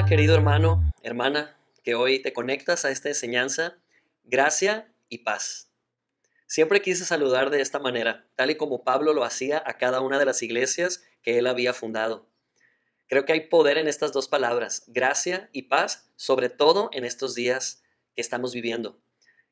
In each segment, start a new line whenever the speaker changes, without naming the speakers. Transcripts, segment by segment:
querido hermano, hermana, que hoy te conectas a esta enseñanza, gracia y paz. Siempre quise saludar de esta manera, tal y como Pablo lo hacía a cada una de las iglesias que él había fundado. Creo que hay poder en estas dos palabras, gracia y paz, sobre todo en estos días que estamos viviendo.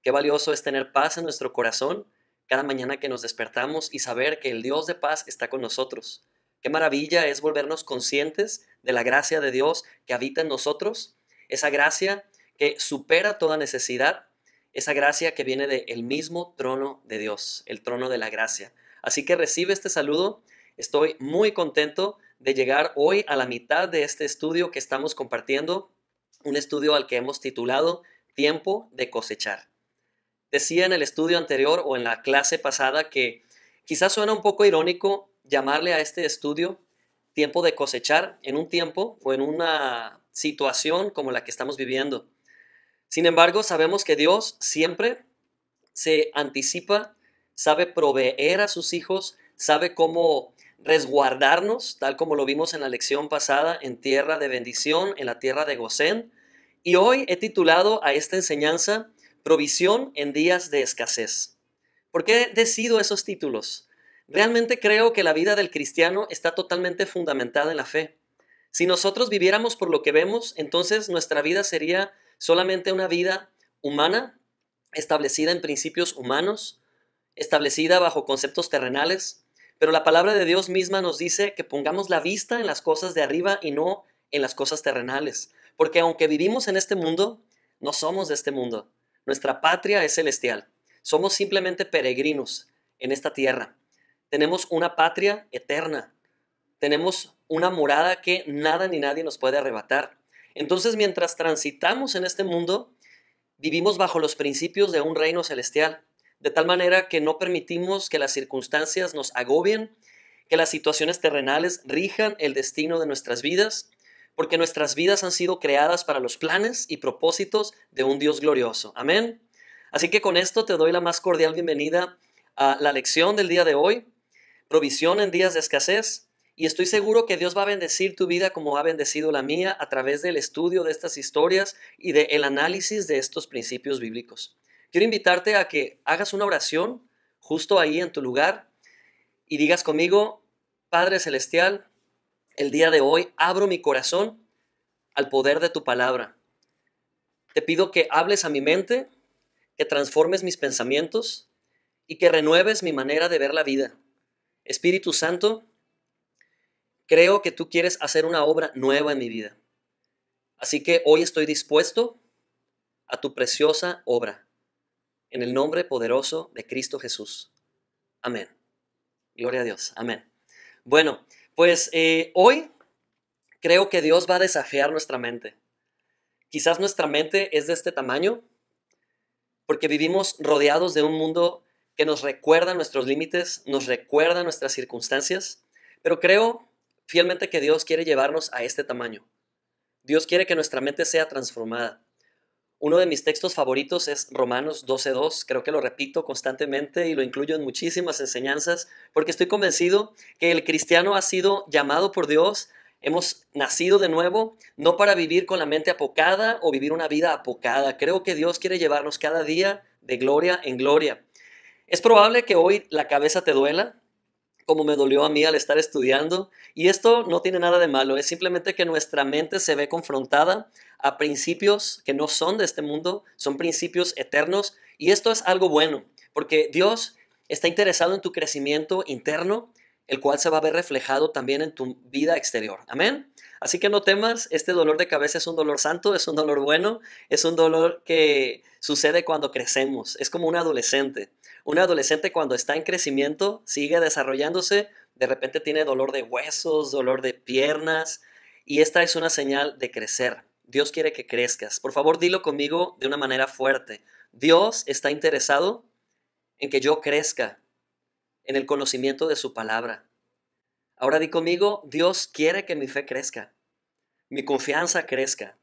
Qué valioso es tener paz en nuestro corazón cada mañana que nos despertamos y saber que el Dios de paz está con nosotros. Qué maravilla es volvernos conscientes de la gracia de Dios que habita en nosotros, esa gracia que supera toda necesidad, esa gracia que viene del mismo trono de Dios, el trono de la gracia. Así que recibe este saludo. Estoy muy contento de llegar hoy a la mitad de este estudio que estamos compartiendo, un estudio al que hemos titulado Tiempo de cosechar. Decía en el estudio anterior o en la clase pasada que quizás suena un poco irónico llamarle a este estudio tiempo de cosechar en un tiempo o en una situación como la que estamos viviendo. Sin embargo, sabemos que Dios siempre se anticipa, sabe proveer a sus hijos, sabe cómo resguardarnos, tal como lo vimos en la lección pasada, en tierra de bendición, en la tierra de Gosén. Y hoy he titulado a esta enseñanza Provisión en días de escasez. ¿Por qué decido esos títulos? Realmente creo que la vida del cristiano está totalmente fundamentada en la fe. Si nosotros viviéramos por lo que vemos, entonces nuestra vida sería solamente una vida humana, establecida en principios humanos, establecida bajo conceptos terrenales, pero la palabra de Dios misma nos dice que pongamos la vista en las cosas de arriba y no en las cosas terrenales, porque aunque vivimos en este mundo, no somos de este mundo. Nuestra patria es celestial. Somos simplemente peregrinos en esta tierra. Tenemos una patria eterna. Tenemos una morada que nada ni nadie nos puede arrebatar. Entonces, mientras transitamos en este mundo, vivimos bajo los principios de un reino celestial, de tal manera que no permitimos que las circunstancias nos agobien, que las situaciones terrenales rijan el destino de nuestras vidas, porque nuestras vidas han sido creadas para los planes y propósitos de un Dios glorioso. Amén. Así que con esto te doy la más cordial bienvenida a la lección del día de hoy, provisión en días de escasez. Y estoy seguro que Dios va a bendecir tu vida como ha bendecido la mía a través del estudio de estas historias y del análisis de estos principios bíblicos. Quiero invitarte a que hagas una oración justo ahí en tu lugar y digas conmigo, Padre Celestial, el día de hoy abro mi corazón al poder de tu palabra. Te pido que hables a mi mente, que transformes mis pensamientos y que renueves mi manera de ver la vida. Espíritu Santo, creo que tú quieres hacer una obra nueva en mi vida. Así que hoy estoy dispuesto a tu preciosa obra. En el nombre poderoso de Cristo Jesús. Amén. Gloria a Dios. Amén. Bueno, pues hoy creo que Dios va a desafiar nuestra mente. Quizás nuestra mente es de este tamaño porque vivimos rodeados de un mundo que nos recuerda nuestros límites, nos recuerda nuestras circunstancias, pero creo fielmente que Dios quiere llevarnos a este tamaño. Dios quiere que nuestra mente sea transformada. Uno de mis textos favoritos es Romanos 12:2. Creo que lo repito constantemente y lo incluyo en muchísimas enseñanzas porque estoy convencido que el cristiano ha sido llamado por Dios. Hemos nacido de nuevo, no para vivir con la mente apocada o vivir una vida apocada. Creo que Dios quiere llevarnos cada día de gloria en gloria. Es probable que hoy la cabeza te duela, como me dolió a mí al estar estudiando. Y esto no tiene nada de malo, es simplemente que nuestra mente se ve confrontada a principios que no son de este mundo, son principios eternos. Y esto es algo bueno, porque Dios está interesado en tu crecimiento interno, el cual se va a ver reflejado también en tu vida exterior. Amén. Así que no temas, este dolor de cabeza es un dolor santo, es un dolor bueno, es un dolor que sucede cuando crecemos, es como un adolescente. Un adolescente cuando está en crecimiento, sigue desarrollándose, de repente tiene dolor de huesos, dolor de piernas, y esta es una señal de crecer. Dios quiere que crezcas. Por favor, dilo conmigo de una manera fuerte. Dios está interesado en que yo crezca en el conocimiento de su palabra. Ahora di conmigo, Dios quiere que mi fe crezca, mi confianza crezca.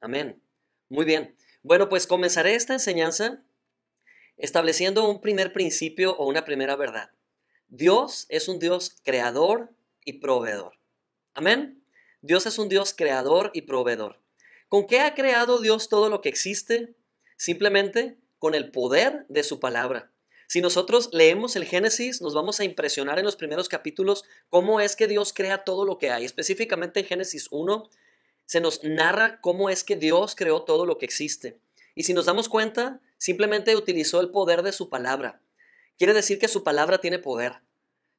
Amén. Muy bien. Bueno, pues comenzaré esta enseñanza estableciendo un primer principio o una primera verdad. Dios es un Dios creador y proveedor. Amén. Dios es un Dios creador y proveedor. ¿Con qué ha creado Dios todo lo que existe? Simplemente con el poder de su palabra. Si nosotros leemos el Génesis, nos vamos a impresionar en los primeros capítulos cómo es que Dios crea todo lo que hay. Específicamente en Génesis 1 se nos narra cómo es que Dios creó todo lo que existe. Y si nos damos cuenta, simplemente utilizó el poder de su palabra. Quiere decir que su palabra tiene poder.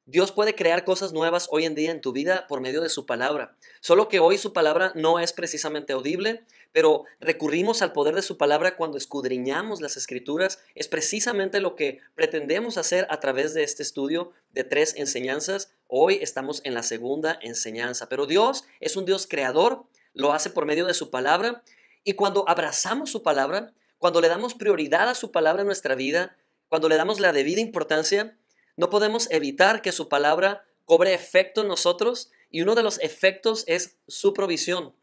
Dios puede crear cosas nuevas hoy en día en tu vida por medio de su palabra. Solo que hoy su palabra no es precisamente audible, pero recurrimos al poder de su palabra cuando escudriñamos las escrituras. Es precisamente lo que pretendemos hacer a través de este estudio de 3 enseñanzas. Hoy estamos en la segunda enseñanza. Pero Dios es un Dios creador, lo hace por medio de su palabra. Y cuando abrazamos su palabra, cuando le damos prioridad a su palabra en nuestra vida, cuando le damos la debida importancia, no podemos evitar que su palabra cobre efecto en nosotros, y uno de los efectos es su provisión.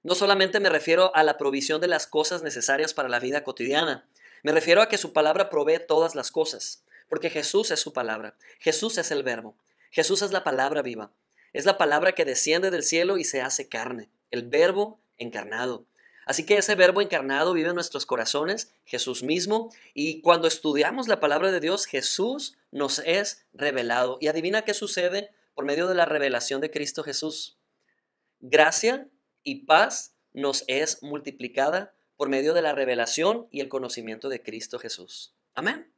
No solamente me refiero a la provisión de las cosas necesarias para la vida cotidiana, me refiero a que su palabra provee todas las cosas, porque Jesús es su palabra, Jesús es el verbo, Jesús es la palabra viva, es la palabra que desciende del cielo y se hace carne, el verbo encarnado. Así que ese verbo encarnado vive en nuestros corazones, Jesús mismo, y cuando estudiamos la palabra de Dios, Jesús nos es revelado. Y adivina qué sucede por medio de la revelación de Cristo Jesús. Gracia y paz nos es multiplicada por medio de la revelación y el conocimiento de Cristo Jesús. Amén.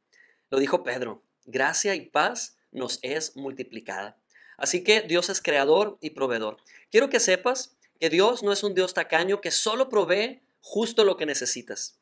Lo dijo Pedro, gracia y paz nos es multiplicada. Así que Dios es creador y proveedor. Quiero que sepas que Dios no es un Dios tacaño que solo provee justo lo que necesitas.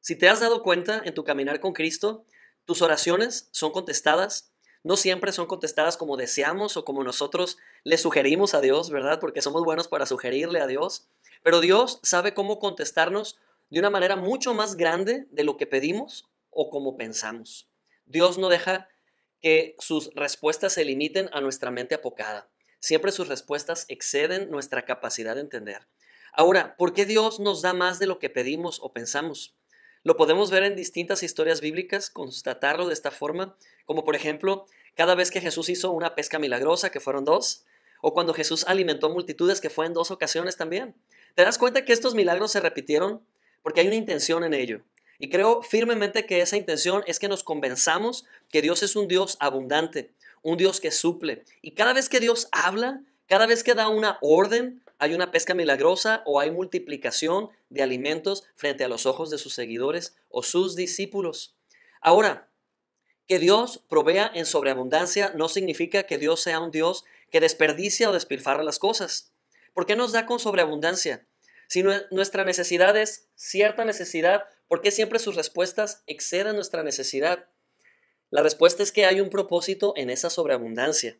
Si te has dado cuenta en tu caminar con Cristo, tus oraciones son contestadas. No siempre son contestadas como deseamos o como nosotros le sugerimos a Dios, ¿verdad? Porque somos buenos para sugerirle a Dios. Pero Dios sabe cómo contestarnos de una manera mucho más grande de lo que pedimos o como pensamos. Dios no deja que sus respuestas se limiten a nuestra mente apocada. Siempre sus respuestas exceden nuestra capacidad de entender. Ahora, ¿por qué Dios nos da más de lo que pedimos o pensamos? Lo podemos ver en distintas historias bíblicas, constatarlo de esta forma, como por ejemplo, cada vez que Jesús hizo una pesca milagrosa, que fueron 2, o cuando Jesús alimentó multitudes, que fue en 2 ocasiones también. ¿Te das cuenta que estos milagros se repitieron? Porque hay una intención en ello. Y creo firmemente que esa intención es que nos convenzamos que Dios es un Dios abundante, un Dios que suple. Y cada vez que Dios habla, cada vez que da una orden, hay una pesca milagrosa o hay multiplicación de alimentos frente a los ojos de sus seguidores o sus discípulos. Ahora, que Dios provea en sobreabundancia no significa que Dios sea un Dios que desperdicia o despilfarra las cosas. ¿Por qué nos da con sobreabundancia? Si nuestra necesidad es cierta necesidad, ¿por qué siempre sus respuestas exceden nuestra necesidad? La respuesta es que hay un propósito en esa sobreabundancia.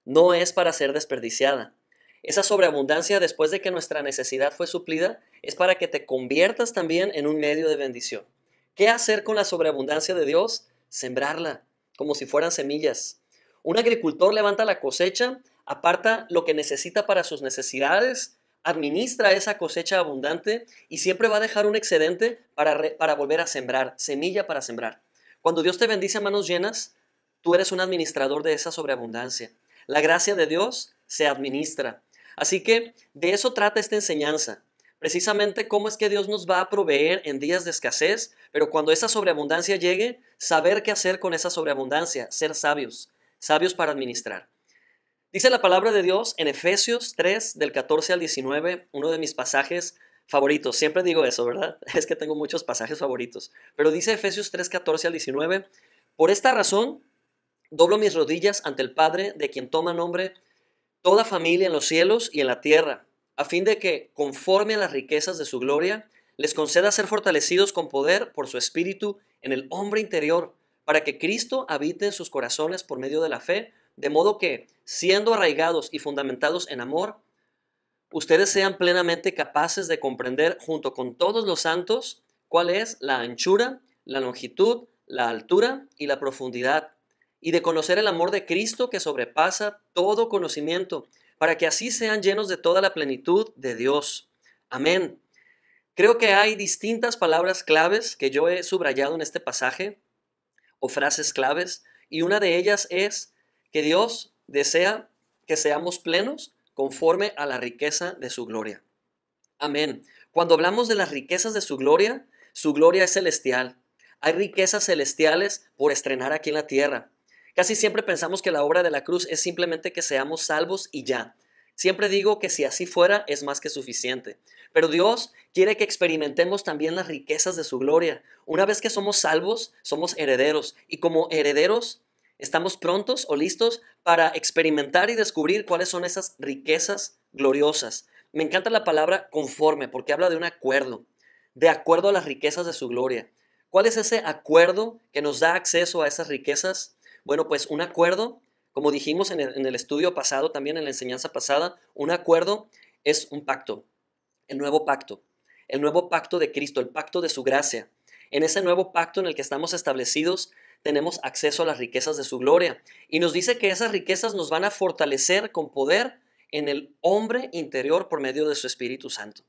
No es para ser desperdiciada. Esa sobreabundancia, después de que nuestra necesidad fue suplida, es para que te conviertas también en un medio de bendición. ¿Qué hacer con la sobreabundancia de Dios? Sembrarla, como si fueran semillas. Un agricultor levanta la cosecha, aparta lo que necesita para sus necesidades, administra esa cosecha abundante y siempre va a dejar un excedente para volver a sembrar, semilla para sembrar. Cuando Dios te bendice a manos llenas, tú eres un administrador de esa sobreabundancia. La gracia de Dios se administra. Así que de eso trata esta enseñanza. Precisamente cómo es que Dios nos va a proveer en días de escasez, pero cuando esa sobreabundancia llegue, saber qué hacer con esa sobreabundancia, ser sabios, sabios para administrar. Dice la palabra de Dios en Efesios 3, del 14 al 19, uno de mis pasajes favoritos. Siempre digo eso, ¿verdad? Es que tengo muchos pasajes favoritos. Pero dice Efesios 3, 14 al 19, por esta razón, doblo mis rodillas ante el Padre, de quien toma nombre toda familia en los cielos y en la tierra, a fin de que, conforme a las riquezas de su gloria, les conceda ser fortalecidos con poder por su Espíritu en el hombre interior, para que Cristo habite en sus corazones por medio de la fe, de modo que, siendo arraigados y fundamentados en amor, ustedes sean plenamente capaces de comprender junto con todos los santos cuál es la anchura, la longitud, la altura y la profundidad, y de conocer el amor de Cristo que sobrepasa todo conocimiento, para que así sean llenos de toda la plenitud de Dios. Amén. Creo que hay distintas palabras claves que yo he subrayado en este pasaje, o frases claves, y una de ellas es que Dios desea que seamos plenos conforme a la riqueza de su gloria. Amén. Cuando hablamos de las riquezas de su gloria es celestial. Hay riquezas celestiales por estrenar aquí en la tierra. Casi siempre pensamos que la obra de la cruz es simplemente que seamos salvos y ya. Siempre digo que si así fuera es más que suficiente. Pero Dios quiere que experimentemos también las riquezas de su gloria. Una vez que somos salvos, somos herederos. Y como herederos, estamos prontos o listos para experimentar y descubrir cuáles son esas riquezas gloriosas. Me encanta la palabra conforme porque habla de un acuerdo, de acuerdo a las riquezas de su gloria. ¿Cuál es ese acuerdo que nos da acceso a esas riquezas? Bueno, pues un acuerdo, como dijimos en el estudio pasado, también en la enseñanza pasada, un acuerdo es un pacto, el nuevo pacto de Cristo, el pacto de su gracia. En ese nuevo pacto en el que estamos establecidos, tenemos acceso a las riquezas de su gloria. Y nos dice que esas riquezas nos van a fortalecer con poder en el hombre interior por medio de su Espíritu Santo.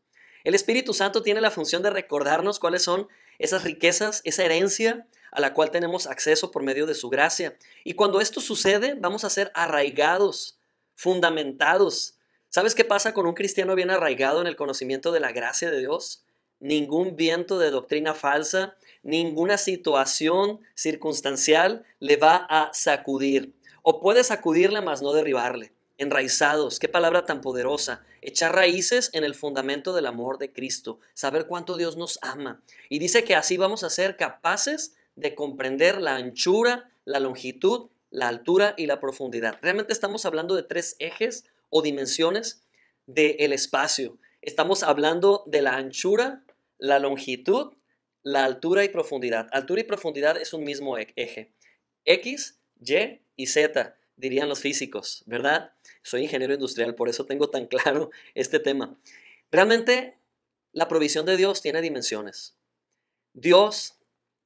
El Espíritu Santo tiene la función de recordarnos cuáles son esas riquezas, esa herencia a la cual tenemos acceso por medio de su gracia. Y cuando esto sucede, vamos a ser arraigados, fundamentados. ¿Sabes qué pasa con un cristiano bien arraigado en el conocimiento de la gracia de Dios? Ningún viento de doctrina falsa, ninguna situación circunstancial le va a sacudir. O puede sacudirle, mas no derribarle. Enraizados, qué palabra tan poderosa. Echar raíces en el fundamento del amor de Cristo. Saber cuánto Dios nos ama. Y dice que así vamos a ser capaces de comprender la anchura, la longitud, la altura y la profundidad. Realmente estamos hablando de 3 ejes o dimensiones del espacio. Estamos hablando de la anchura, la longitud, la altura y profundidad. Altura y profundidad es un mismo eje. X, Y y Z, dirían los físicos, ¿verdad? Soy ingeniero industrial, por eso tengo tan claro este tema. Realmente, la provisión de Dios tiene dimensiones. Dios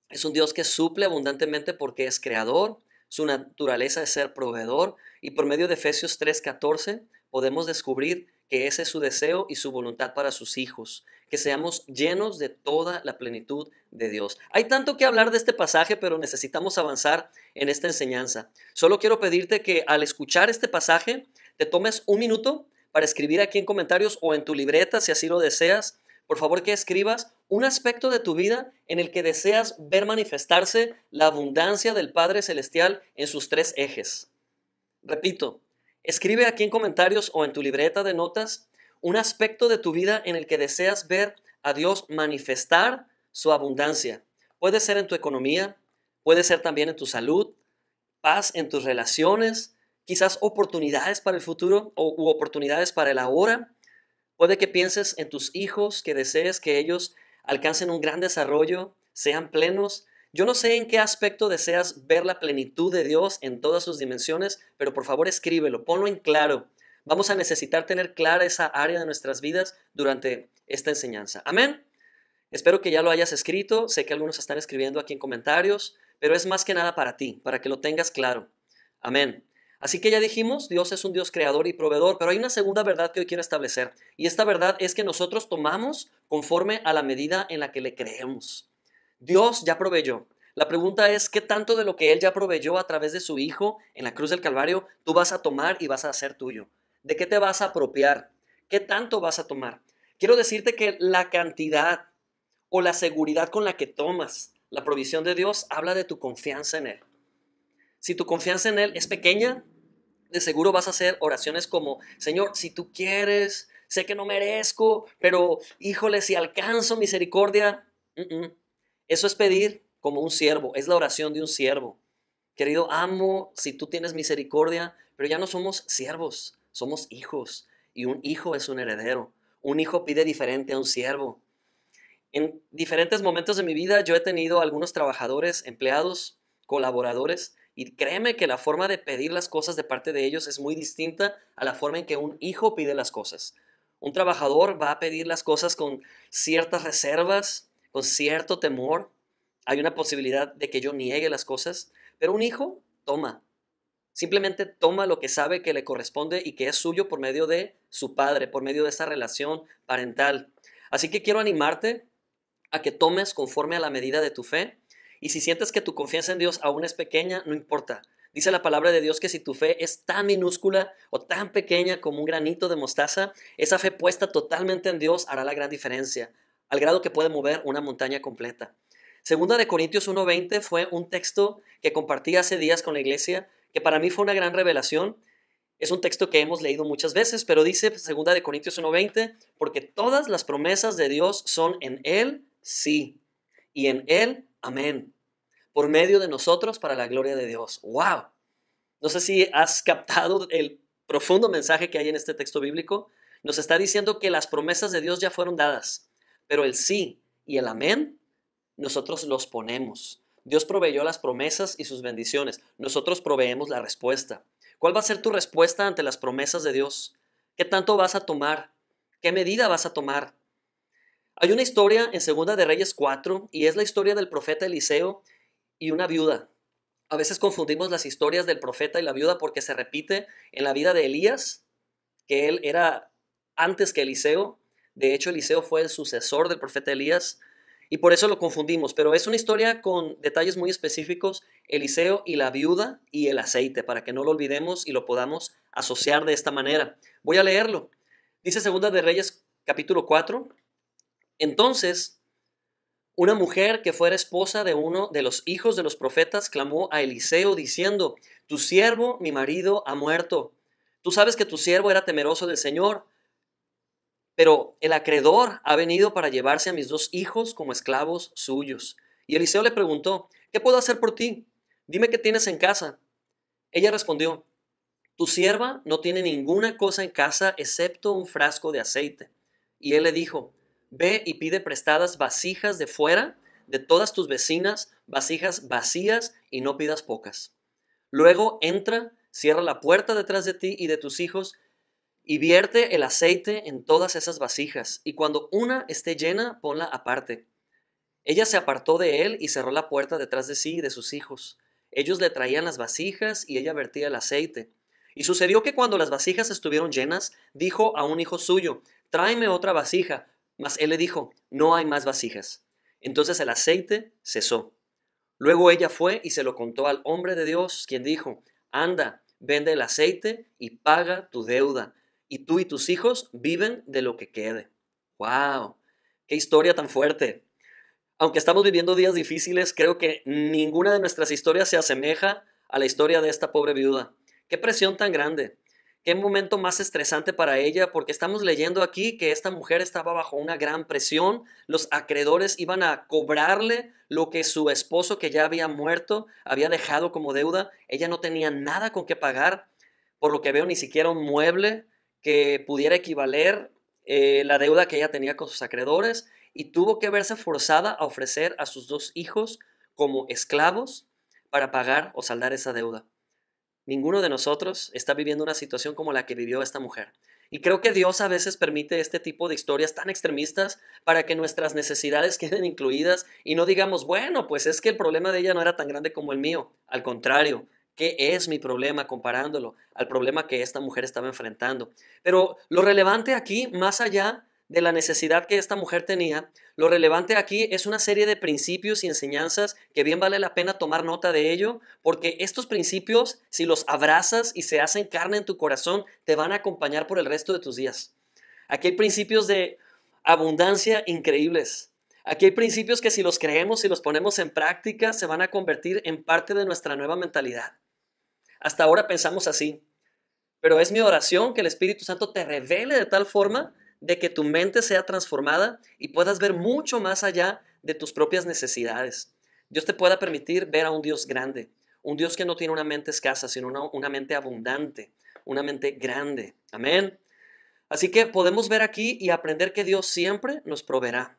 es un Dios que suple abundantemente porque es creador, su naturaleza es ser proveedor y por medio de Efesios 3:14 podemos descubrir que ese es su deseo y su voluntad para sus hijos, que seamos llenos de toda la plenitud de Dios. Hay tanto que hablar de este pasaje, pero necesitamos avanzar en esta enseñanza. Solo quiero pedirte que al escuchar este pasaje te tomes un minuto para escribir aquí en comentarios o en tu libreta, si así lo deseas. Por favor, que escribas un aspecto de tu vida en el que deseas ver manifestarse la abundancia del Padre Celestial en sus 3 ejes. Repito, escribe aquí en comentarios o en tu libreta de notas un aspecto de tu vida en el que deseas ver a Dios manifestar su abundancia. Puede ser en tu economía, puede ser también en tu salud, paz en tus relaciones, quizás oportunidades para el futuro u oportunidades para el ahora. Puede que pienses en tus hijos, que desees que ellos alcancen un gran desarrollo, sean plenos. Yo no sé en qué aspecto deseas ver la plenitud de Dios en todas sus dimensiones, pero por favor escríbelo, ponlo en claro. Vamos a necesitar tener clara esa área de nuestras vidas durante esta enseñanza. Amén. Espero que ya lo hayas escrito. Sé que algunos están escribiendo aquí en comentarios, pero es más que nada para ti, para que lo tengas claro. Amén. Así que ya dijimos, Dios es un Dios creador y proveedor, pero hay una segunda verdad que hoy quiero establecer. Y esta verdad es que nosotros tomamos conforme a la medida en la que le creemos. Dios ya proveyó. La pregunta es, ¿qué tanto de lo que Él ya proveyó a través de su Hijo en la cruz del Calvario tú vas a tomar y vas a hacer tuyo? ¿De qué te vas a apropiar? ¿Qué tanto vas a tomar? Quiero decirte que la cantidad o la seguridad con la que tomas la provisión de Dios habla de tu confianza en Él. Si tu confianza en Él es pequeña, de seguro vas a hacer oraciones como, Señor, si tú quieres, sé que no merezco, pero híjole, si alcanzo misericordia. Eso es pedir como un siervo, es la oración de un siervo. Querido, amo si tú tienes misericordia, pero ya no somos siervos, somos hijos. Y un hijo es un heredero. Un hijo pide diferente a un siervo. En diferentes momentos de mi vida yo he tenido algunos trabajadores, empleados, colaboradores, y créeme que la forma de pedir las cosas de parte de ellos es muy distinta a la forma en que un hijo pide las cosas. Un trabajador va a pedir las cosas con ciertas reservas, con cierto temor. Hay una posibilidad de que yo niegue las cosas, pero un hijo toma. Simplemente toma lo que sabe que le corresponde y que es suyo por medio de su padre, por medio de esa relación parental. Así que quiero animarte a que tomes conforme a la medida de tu fe. Y si sientes que tu confianza en Dios aún es pequeña, no importa. Dice la palabra de Dios que si tu fe es tan minúscula o tan pequeña como un granito de mostaza, esa fe puesta totalmente en Dios hará la gran diferencia, al grado que puede mover una montaña completa. Segunda de Corintios 1:20 fue un texto que compartí hace días con la iglesia, que para mí fue una gran revelación. Es un texto que hemos leído muchas veces, pero dice Segunda de Corintios 1:20, porque todas las promesas de Dios son en Él, sí, y en Él, amén, por medio de nosotros para la gloria de Dios. ¡Wow! No sé si has captado el profundo mensaje que hay en este texto bíblico. Nos está diciendo que las promesas de Dios ya fueron dadas, pero el sí y el amén nosotros los ponemos. Dios proveyó las promesas y sus bendiciones. Nosotros proveemos la respuesta. ¿Cuál va a ser tu respuesta ante las promesas de Dios? ¿Qué tanto vas a tomar? ¿Qué medida vas a tomar? Hay una historia en Segunda de Reyes 4 y es la historia del profeta Eliseo y una viuda. A veces confundimos las historias del profeta y la viuda porque se repite en la vida de Elías, que él era antes que Eliseo. De hecho, Eliseo fue el sucesor del profeta Elías y por eso lo confundimos. Pero es una historia con detalles muy específicos, Eliseo y la viuda y el aceite, para que no lo olvidemos y lo podamos asociar de esta manera. Voy a leerlo. Dice Segunda de Reyes capítulo 4. Entonces, una mujer que fuera esposa de uno de los hijos de los profetas clamó a Eliseo diciendo, tu siervo, mi marido, ha muerto. Tú sabes que tu siervo era temeroso del Señor, pero el acreedor ha venido para llevarse a mis 2 hijos como esclavos suyos. Y Eliseo le preguntó, ¿qué puedo hacer por ti? Dime qué tienes en casa. Ella respondió, tu sierva no tiene ninguna cosa en casa excepto un frasco de aceite. Y él le dijo, ve y pide prestadas vasijas de fuera de todas tus vecinas, vasijas vacías y no pidas pocas. Luego entra, cierra la puerta detrás de ti y de tus hijos y vierte el aceite en todas esas vasijas. Y cuando una esté llena, ponla aparte. Ella se apartó de él y cerró la puerta detrás de sí y de sus hijos. Ellos le traían las vasijas y ella vertía el aceite. Y sucedió que cuando las vasijas estuvieron llenas, dijo a un hijo suyo, tráeme otra vasija. Mas él le dijo, no hay más vasijas. Entonces el aceite cesó. Luego ella fue y se lo contó al hombre de Dios, quien dijo, anda, vende el aceite y paga tu deuda, y tú y tus hijos viven de lo que quede. ¡Wow! ¡Qué historia tan fuerte! Aunque estamos viviendo días difíciles, creo que ninguna de nuestras historias se asemeja a la historia de esta pobre viuda. ¡Qué presión tan grande! ¡Qué momento más estresante para ella! Porque estamos leyendo aquí que esta mujer estaba bajo una gran presión. Los acreedores iban a cobrarle lo que su esposo, que ya había muerto, había dejado como deuda. Ella no tenía nada con qué pagar. Por lo que veo, ni siquiera un mueble que pudiera equivaler la deuda que ella tenía con sus acreedores, y tuvo que verse forzada a ofrecer a sus 2 hijos como esclavos para pagar o saldar esa deuda. Ninguno de nosotros está viviendo una situación como la que vivió esta mujer. Y creo que Dios a veces permite este tipo de historias tan extremistas para que nuestras necesidades queden incluidas y no digamos, bueno, pues es que el problema de ella no era tan grande como el mío. Al contrario, ¿qué es mi problema comparándolo al problema que esta mujer estaba enfrentando? Pero lo relevante aquí, más allá de la necesidad que esta mujer tenía, lo relevante aquí es una serie de principios y enseñanzas que bien vale la pena tomar nota de ello, porque estos principios, si los abrazas y se hacen carne en tu corazón, te van a acompañar por el resto de tus días. Aquí hay principios de abundancia increíbles. Aquí hay principios que si los creemos y los ponemos en práctica, se van a convertir en parte de nuestra nueva mentalidad. Hasta ahora pensamos así, pero es mi oración que el Espíritu Santo te revele de tal forma de que tu mente sea transformada y puedas ver mucho más allá de tus propias necesidades. Dios te pueda permitir ver a un Dios grande, un Dios que no tiene una mente escasa, sino una mente abundante, una mente grande. Amén. Así que podemos ver aquí y aprender que Dios siempre nos proveerá,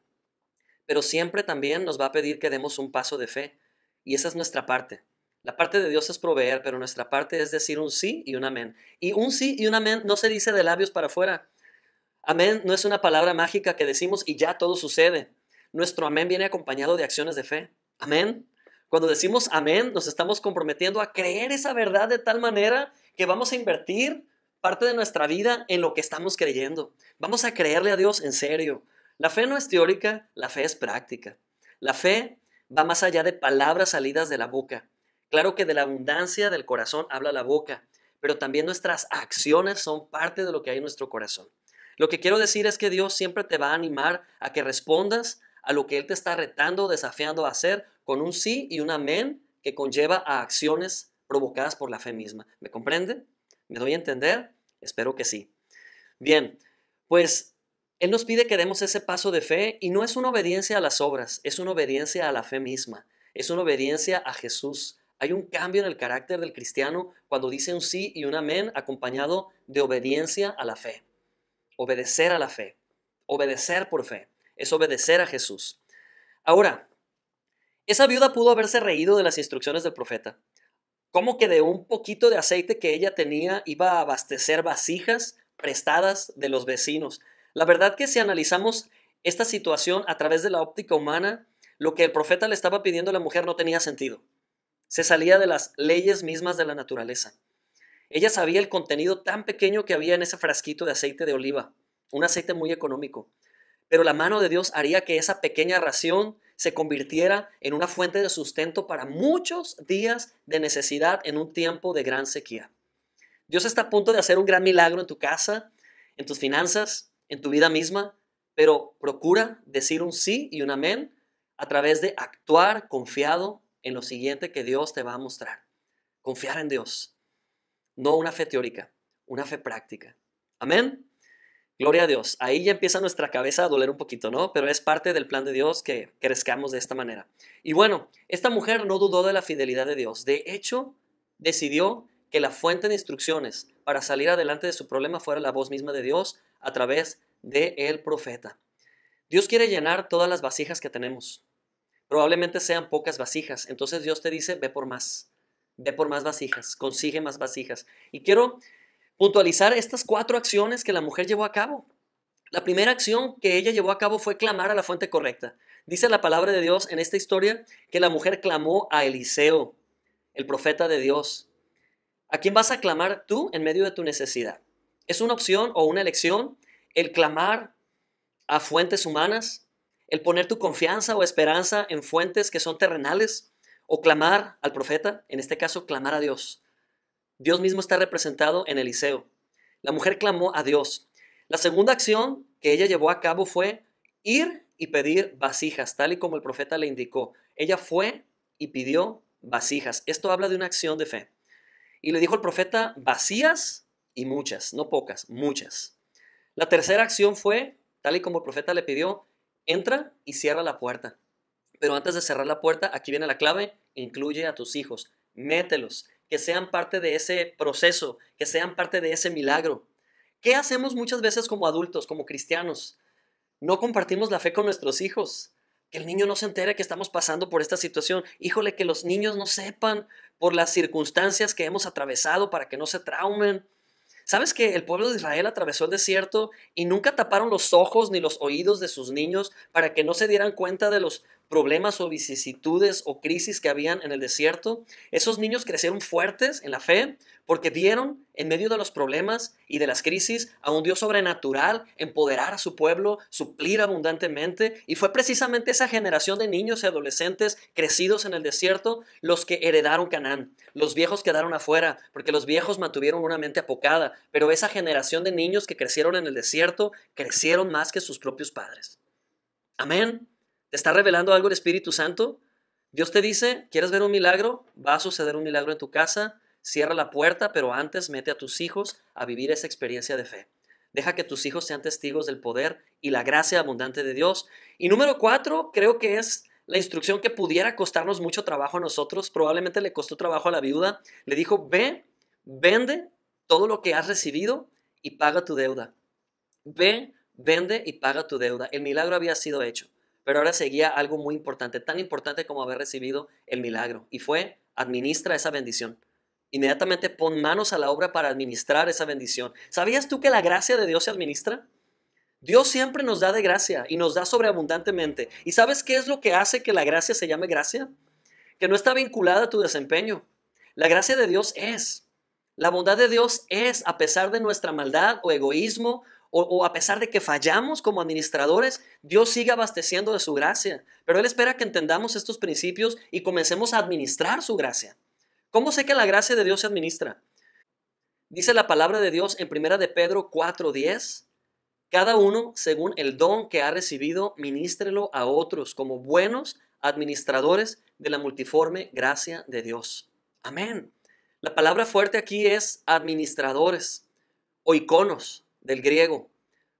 pero siempre también nos va a pedir que demos un paso de fe. Y esa es nuestra parte. La parte de Dios es proveer, pero nuestra parte es decir un sí y un amén. Y un sí y un amén no se dice de labios para afuera. Amén no es una palabra mágica que decimos y ya todo sucede. Nuestro amén viene acompañado de acciones de fe. Amén. Cuando decimos amén, nos estamos comprometiendo a creer esa verdad de tal manera que vamos a invertir parte de nuestra vida en lo que estamos creyendo. Vamos a creerle a Dios en serio. La fe no es teórica, la fe es práctica. La fe va más allá de palabras salidas de la boca. Claro que de la abundancia del corazón habla la boca, pero también nuestras acciones son parte de lo que hay en nuestro corazón. Lo que quiero decir es que Dios siempre te va a animar a que respondas a lo que Él te está retando, desafiando a hacer, con un sí y un amén que conlleva a acciones provocadas por la fe misma. ¿Me comprende? ¿Me doy a entender? Espero que sí. Bien, pues Él nos pide que demos ese paso de fe y no es una obediencia a las obras, es una obediencia a la fe misma, es una obediencia a Jesús. Hay un cambio en el carácter del cristiano cuando dice un sí y un amén acompañado de obediencia a la fe. Obedecer a la fe, obedecer por fe, es obedecer a Jesús. Ahora, esa viuda pudo haberse reído de las instrucciones del profeta. ¿Cómo que de un poquito de aceite que ella tenía iba a abastecer vasijas prestadas de los vecinos? La verdad que si analizamos esta situación a través de la óptica humana, lo que el profeta le estaba pidiendo a la mujer no tenía sentido. Se salía de las leyes mismas de la naturaleza. Ella sabía el contenido tan pequeño que había en ese frasquito de aceite de oliva, un aceite muy económico. Pero la mano de Dios haría que esa pequeña ración se convirtiera en una fuente de sustento para muchos días de necesidad en un tiempo de gran sequía. Dios está a punto de hacer un gran milagro en tu casa, en tus finanzas, en tu vida misma, pero procura decir un sí y un amén a través de actuar confiado en lo siguiente que Dios te va a mostrar. Confiar en Dios, no una fe teórica, una fe práctica. Amén. Gloria a Dios. Ahí ya empieza nuestra cabeza a doler un poquito, ¿no? Pero es parte del plan de Dios que crezcamos de esta manera. Y bueno, esta mujer no dudó de la fidelidad de Dios. De hecho, decidió que la fuente de instrucciones para salir adelante de su problema fuera la voz misma de Dios a través de el profeta. Dios quiere llenar todas las vasijas que tenemos. Probablemente sean pocas vasijas. Entonces Dios te dice, ve por más vasijas, consigue más vasijas. Y quiero puntualizar estas 4 acciones que la mujer llevó a cabo. La primera acción que ella llevó a cabo fue clamar a la fuente correcta. Dice la palabra de Dios en esta historia que la mujer clamó a Eliseo, el profeta de Dios. ¿A quién vas a clamar tú en medio de tu necesidad? ¿Es una opción o una elección el clamar a fuentes humanas? ¿El poner tu confianza o esperanza en fuentes que son terrenales? ¿O clamar al profeta? En este caso, clamar a Dios. Dios mismo está representado en Eliseo. La mujer clamó a Dios. La segunda acción que ella llevó a cabo fue ir y pedir vasijas, tal y como el profeta le indicó. Ella fue y pidió vasijas. Esto habla de una acción de fe. Y le dijo el profeta, vacías y muchas, no pocas, muchas. La tercera acción fue, tal y como el profeta le pidió, entra y cierra la puerta. Pero antes de cerrar la puerta, aquí viene la clave, incluye a tus hijos, mételos, que sean parte de ese proceso, que sean parte de ese milagro. ¿Qué hacemos muchas veces como adultos, como cristianos? No compartimos la fe con nuestros hijos. Que el niño no se entere que estamos pasando por esta situación. Híjole, que los niños no sepan por las circunstancias que hemos atravesado para que no se traumen. ¿Sabes que el pueblo de Israel atravesó el desierto y nunca taparon los ojos ni los oídos de sus niños para que no se dieran cuenta de los problemas o vicisitudes o crisis que habían en el desierto? Esos niños crecieron fuertes en la fe porque vieron en medio de los problemas y de las crisis a un Dios sobrenatural empoderar a su pueblo, suplir abundantemente, y fue precisamente esa generación de niños y adolescentes crecidos en el desierto los que heredaron Canaán. Los viejos quedaron afuera porque los viejos mantuvieron una mente apocada, pero esa generación de niños que crecieron en el desierto crecieron más que sus propios padres. Amén. ¿Te está revelando algo el Espíritu Santo? Dios te dice, ¿quieres ver un milagro? Va a suceder un milagro en tu casa. Cierra la puerta, pero antes mete a tus hijos a vivir esa experiencia de fe. Deja que tus hijos sean testigos del poder y la gracia abundante de Dios. Y número 4, creo que es la instrucción que pudiera costarnos mucho trabajo a nosotros. Probablemente le costó trabajo a la viuda. Le dijo, ve, vende todo lo que has recibido y paga tu deuda. Ve, vende y paga tu deuda. El milagro había sido hecho, pero ahora seguía algo muy importante, tan importante como haber recibido el milagro. Y fue, administra esa bendición. Inmediatamente pon manos a la obra para administrar esa bendición. ¿Sabías tú que la gracia de Dios se administra? Dios siempre nos da de gracia y nos da sobreabundantemente. ¿Y sabes qué es lo que hace que la gracia se llame gracia? Que no está vinculada a tu desempeño. La gracia de Dios es. La bondad de Dios es, a pesar de nuestra maldad o egoísmo, o a pesar de que fallamos como administradores, Dios sigue abasteciendo de su gracia. Pero Él espera que entendamos estos principios y comencemos a administrar su gracia. ¿Cómo sé que la gracia de Dios se administra? Dice la palabra de Dios en 1 de Pedro 4:10. Cada uno, según el don que ha recibido, ministrelo a otros como buenos administradores de la multiforme gracia de Dios. Amén. La palabra fuerte aquí es administradores, oikonos del griego.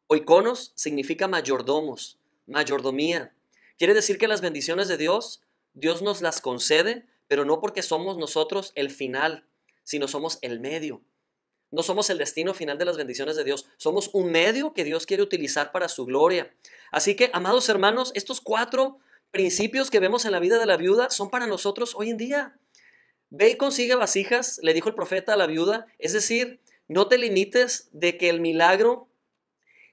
Oikonos significa mayordomos, mayordomía. Quiere decir que las bendiciones de Dios, Dios nos las concede, pero no porque somos nosotros el final, sino somos el medio. No somos el destino final de las bendiciones de Dios. Somos un medio que Dios quiere utilizar para su gloria. Así que, amados hermanos, estos 4 principios que vemos en la vida de la viuda son para nosotros hoy en día. Ve y consigue vasijas, le dijo el profeta a la viuda. Es decir, no te limites de que el milagro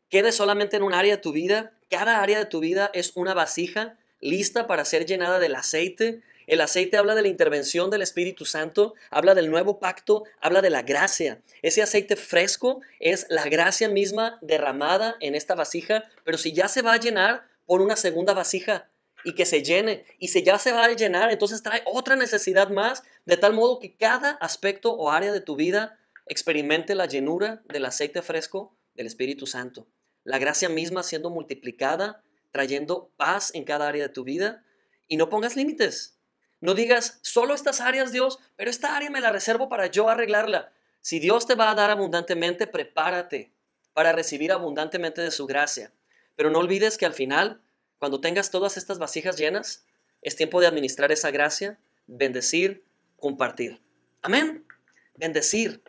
quede solamente en un área de tu vida. Cada área de tu vida es una vasija lista para ser llenada del aceite. El aceite habla de la intervención del Espíritu Santo, habla del nuevo pacto, habla de la gracia. Ese aceite fresco es la gracia misma derramada en esta vasija, pero si ya se va a llenar, pon una segunda vasija y que se llene. Y si ya se va a llenar, entonces trae otra necesidad más, de tal modo que cada aspecto o área de tu vida experimente la llenura del aceite fresco del Espíritu Santo. La gracia misma siendo multiplicada, trayendo paz en cada área de tu vida. Y no pongas límites. No digas, solo estas áreas, Dios, pero esta área me la reservo para yo arreglarla. Si Dios te va a dar abundantemente, prepárate para recibir abundantemente de su gracia. Pero no olvides que al final, cuando tengas todas estas vasijas llenas, es tiempo de administrar esa gracia, bendecir, compartir. Amén. Bendecir.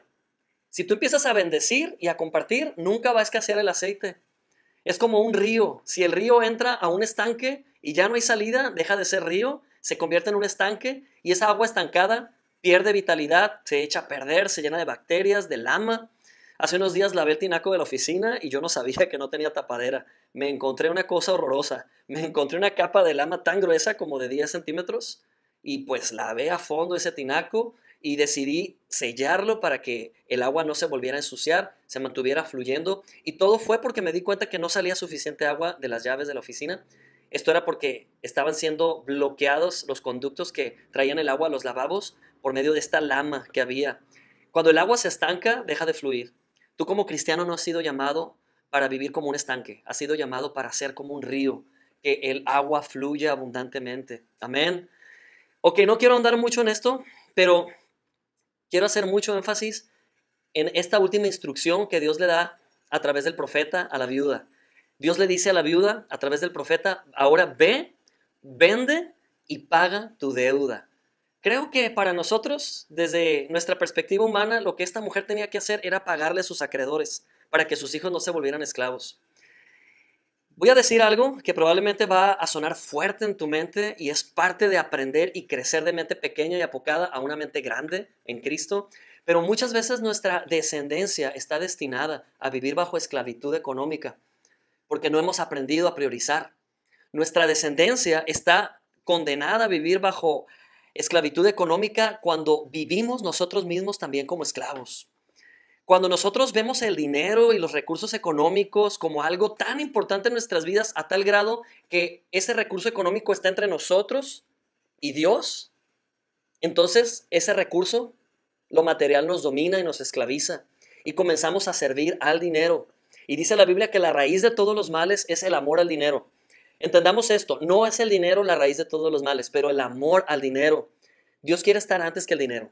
Si tú empiezas a bendecir y a compartir, nunca va a escasear el aceite. Es como un río. Si el río entra a un estanque y ya no hay salida, deja de ser río, se convierte en un estanque y esa agua estancada pierde vitalidad, se echa a perder, se llena de bacterias, de lama. Hace unos días lavé el tinaco de la oficina y yo no sabía que no tenía tapadera. Me encontré una cosa horrorosa. Me encontré una capa de lama tan gruesa como de 10 centímetros y pues lavé a fondo ese tinaco y decidí sellarlo para que el agua no se volviera a ensuciar, se mantuviera fluyendo. Y todo fue porque me di cuenta que no salía suficiente agua de las llaves de la oficina. Esto era porque estaban siendo bloqueados los conductos que traían el agua a los lavabos por medio de esta lama que había. Cuando el agua se estanca, deja de fluir. Tú como cristiano no has sido llamado para vivir como un estanque, has sido llamado para ser como un río, que el agua fluya abundantemente. Amén. Ok, no quiero andar mucho en esto, pero quiero hacer mucho énfasis en esta última instrucción que Dios le da a través del profeta a la viuda. Dios le dice a la viuda a través del profeta, ahora ve, vende y paga tu deuda. Creo que para nosotros, desde nuestra perspectiva humana, lo que esta mujer tenía que hacer era pagarle a sus acreedores para que sus hijos no se volvieran esclavos. Voy a decir algo que probablemente va a sonar fuerte en tu mente y es parte de aprender y crecer de mente pequeña y apocada a una mente grande en Cristo. Pero muchas veces nuestra descendencia está destinada a vivir bajo esclavitud económica porque no hemos aprendido a priorizar. Nuestra descendencia está condenada a vivir bajo esclavitud económica cuando vivimos nosotros mismos también como esclavos. Cuando nosotros vemos el dinero y los recursos económicos como algo tan importante en nuestras vidas a tal grado que ese recurso económico está entre nosotros y Dios, entonces ese recurso, lo material, nos domina y nos esclaviza y comenzamos a servir al dinero. Y dice la Biblia que la raíz de todos los males es el amor al dinero. Entendamos esto, no es el dinero la raíz de todos los males, pero el amor al dinero. Dios quiere estar antes que el dinero.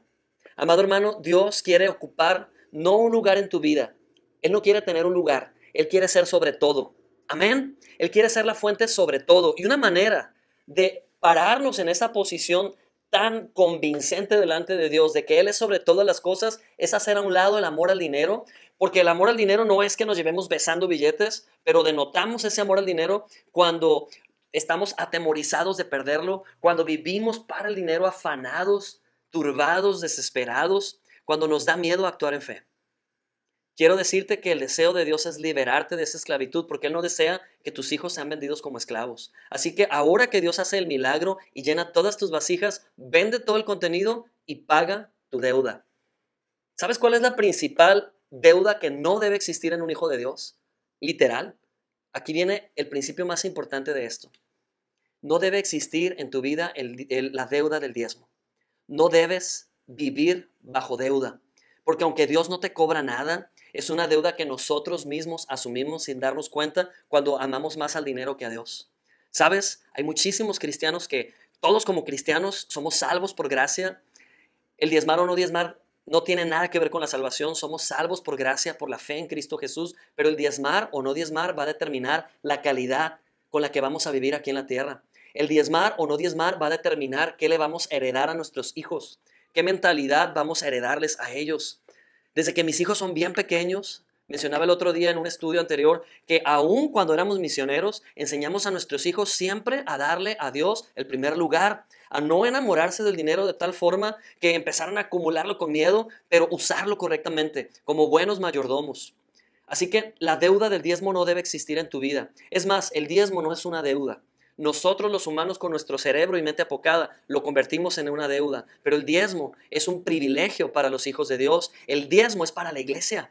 Amado hermano, Dios quiere ocupar no un lugar en tu vida. Él no quiere tener un lugar, Él quiere ser sobre todo. Amén. Él quiere ser la fuente sobre todo. Y una manera de pararnos en esa posición tan convincente delante de Dios, de que Él es sobre todas las cosas, es hacer a un lado el amor al dinero, porque el amor al dinero no es que nos llevemos besando billetes, pero denotamos ese amor al dinero cuando estamos atemorizados de perderlo, cuando vivimos para el dinero afanados, turbados, desesperados, cuando nos da miedo actuar en fe. Quiero decirte que el deseo de Dios es liberarte de esa esclavitud, porque Él no desea que tus hijos sean vendidos como esclavos. Así que ahora que Dios hace el milagro y llena todas tus vasijas, vende todo el contenido y paga tu deuda. ¿Sabes cuál es la principal deuda que no debe existir en un hijo de Dios? Literal. Aquí viene el principio más importante de esto. No debe existir en tu vida la deuda del diezmo. No debes vivir bajo deuda. Porque aunque Dios no te cobra nada, es una deuda que nosotros mismos asumimos sin darnos cuenta cuando amamos más al dinero que a Dios. ¿Sabes? Hay muchísimos cristianos que todos como cristianos somos salvos por gracia. El diezmar o no diezmar no tiene nada que ver con la salvación. Somos salvos por gracia, por la fe en Cristo Jesús. Pero el diezmar o no diezmar va a determinar la calidad con la que vamos a vivir aquí en la tierra. El diezmar o no diezmar va a determinar qué le vamos a heredar a nuestros hijos, qué mentalidad vamos a heredarles a ellos. Desde que mis hijos son bien pequeños, mencionaba el otro día en un estudio anterior que aún cuando éramos misioneros, enseñamos a nuestros hijos siempre a darle a Dios el primer lugar, a no enamorarse del dinero de tal forma que empezaran a acumularlo con miedo, pero usarlo correctamente, como buenos mayordomos. Así que la deuda del diezmo no debe existir en tu vida. Es más, el diezmo no es una deuda. Nosotros los humanos con nuestro cerebro y mente apocada lo convertimos en una deuda, pero el diezmo es un privilegio para los hijos de Dios. El diezmo es para la iglesia.